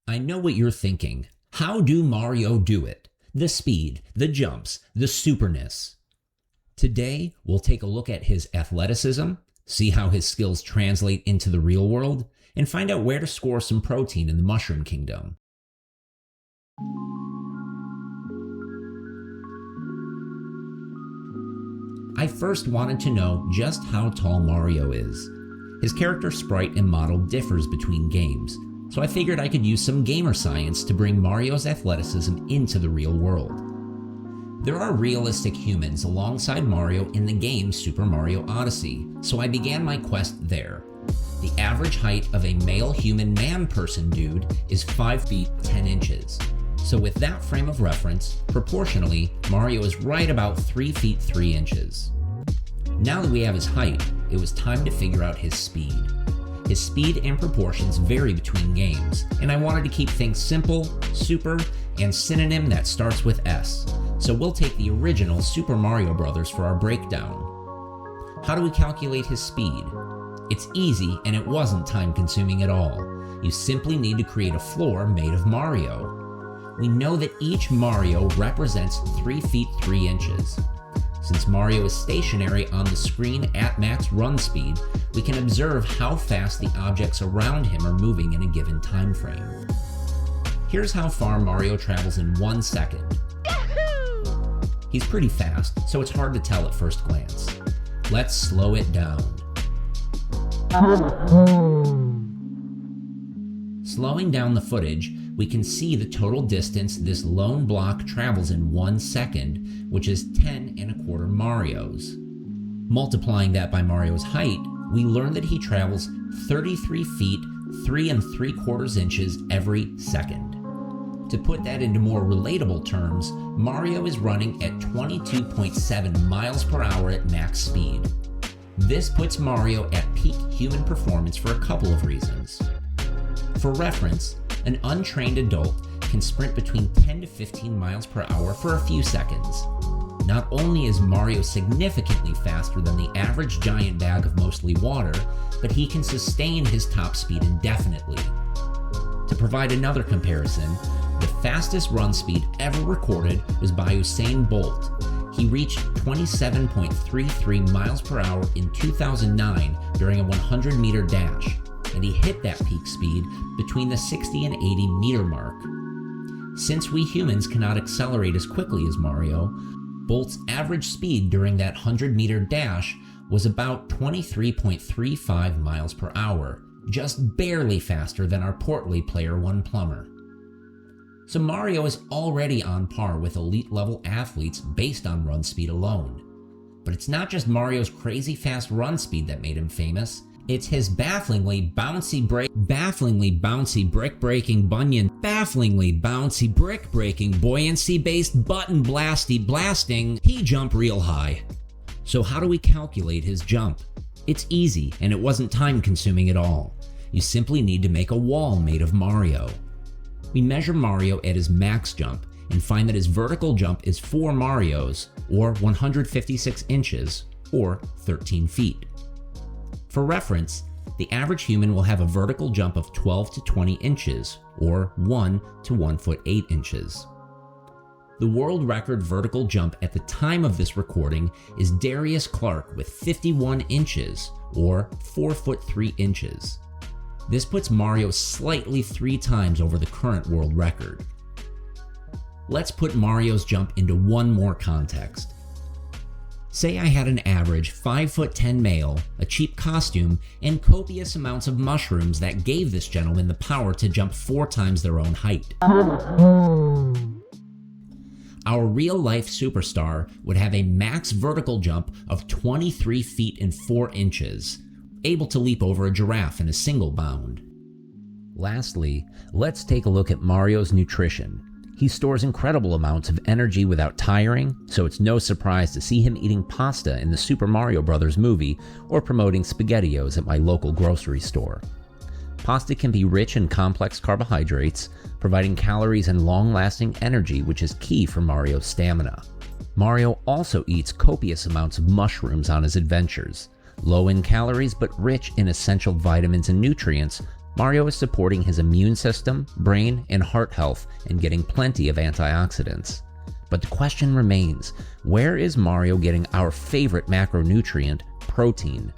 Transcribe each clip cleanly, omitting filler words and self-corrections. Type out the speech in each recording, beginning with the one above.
I know what you're thinking. How do Mario do it? The speed, the jumps, the superness. Today, we'll take a look at his athleticism, see how his skills translate into the real world, and find out where to score some protein in the Mushroom Kingdom. I first wanted to know just how tall Mario is. His character sprite and model differs between games, so I figured I could use some gamer science to bring Mario's athleticism into the real world. There are realistic humans alongside Mario in the game Super Mario Odyssey, so I began my quest there. The average height of a male human man-person dude is 5 feet 10 inches. So with that frame of reference, proportionally, Mario is right about 3 feet 3 inches. Now that we have his height, it was time to figure out his speed. His speed and proportions vary between games, and I wanted to keep things simple, super, and synonym that starts with S. So we'll take the original Super Mario Bros. For our breakdown. How do we calculate his speed? It's easy, and it wasn't time-consuming at all. You simply need to create a floor made of Mario. We know that each Mario represents 3 feet 3 inches. Since Mario is stationary on the screen at max run speed, we can observe how fast the objects around him are moving in a given time frame. Here's how far Mario travels in 1 second. He's pretty fast, so it's hard to tell at first glance. Let's slow it down. Slowing down the footage, we can see the total distance this lone block travels in 1 second, which is 10¼ Marios. Multiplying that by Mario's height, we learn that he travels 33 feet 3 3/4 inches every second. To put that into more relatable terms, Mario is running at 22.7 miles per hour at max speed. This puts Mario at peak human performance for a couple of reasons. For reference, an untrained adult can sprint between 10 to 15 miles per hour for a few seconds. Not only is Mario significantly faster than the average giant bag of mostly water, but he can sustain his top speed indefinitely. To provide another comparison, the fastest run speed ever recorded was by Usain Bolt. He reached 27.33 miles per hour in 2009 during a 100-meter dash, and he hit that peak speed between the 60 and 80 meter mark. Since we humans cannot accelerate as quickly as Mario, Bolt's average speed during that 100-meter dash was about 23.35 miles per hour, just barely faster than our portly Player 1 plumber. So Mario is already on par with elite-level athletes based on run speed alone. But it's not just Mario's crazy fast run speed that made him famous. It's his bafflingly bouncy brick-breaking, buoyancy-based, blasting, he jump real high. So how do we calculate his jump? It's easy, and it wasn't time-consuming at all. You simply need to make a wall made of Mario. We measure Mario at his max jump and find that his vertical jump is 4 Marios, or 156 inches, or 13 feet. For reference, the average human will have a vertical jump of 12 to 20 inches, or 1 to 1 foot 8 inches. The world record vertical jump at the time of this recording is Darius Clark with 51 inches, or 4 foot 3 inches. This puts Mario slightly 3 times over the current world record. Let's put Mario's jump into one more context. Say I had an average 5'10" male, a cheap costume, and copious amounts of mushrooms that gave this gentleman the power to jump 4 times their own height. Our real-life superstar would have a max vertical jump of 23 feet and 4 inches, able to leap over a giraffe in a single bound. Lastly, let's take a look at Mario's nutrition. He stores incredible amounts of energy without tiring, so it's no surprise to see him eating pasta in the Super Mario Bros. Movie or promoting SpaghettiOs at my local grocery store. Pasta can be rich in complex carbohydrates, providing calories and long-lasting energy, which is key for Mario's stamina. Mario also eats copious amounts of mushrooms on his adventures. Low in calories but rich in essential vitamins and nutrients, Mario is supporting his immune system, brain, and heart health and getting plenty of antioxidants. But the question remains, where is Mario getting our favorite macronutrient, protein?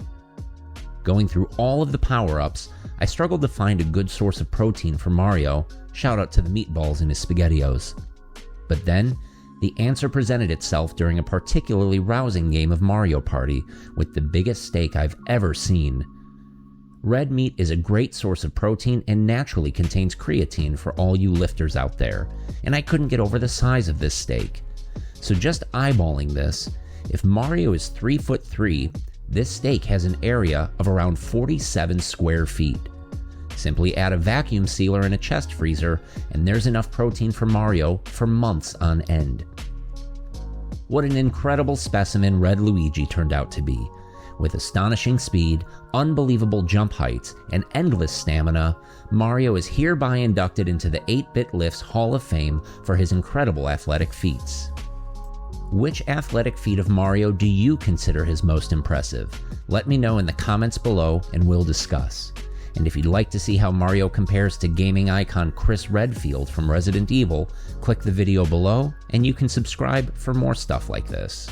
Going through all of the power-ups, I struggled to find a good source of protein for Mario, shout out to the meatballs in his SpaghettiOs. But then, the answer presented itself during a particularly rousing game of Mario Party with the biggest steak I've ever seen. Red meat is a great source of protein and naturally contains creatine for all you lifters out there, and I couldn't get over the size of this steak. So just eyeballing this, if Mario is 3'3", this steak has an area of around 47 square feet. Simply add a vacuum sealer and a chest freezer, and there's enough protein for Mario for months on end. What an incredible specimen Red Luigi turned out to be. With astonishing speed, unbelievable jump heights, and endless stamina, Mario is hereby inducted into the 8-Bit Lifts Hall of Fame for his incredible athletic feats. Which athletic feat of Mario do you consider his most impressive? Let me know in the comments below and we'll discuss. And if you'd like to see how Mario compares to gaming icon Chris Redfield from Resident Evil, click the video below and you can subscribe for more stuff like this.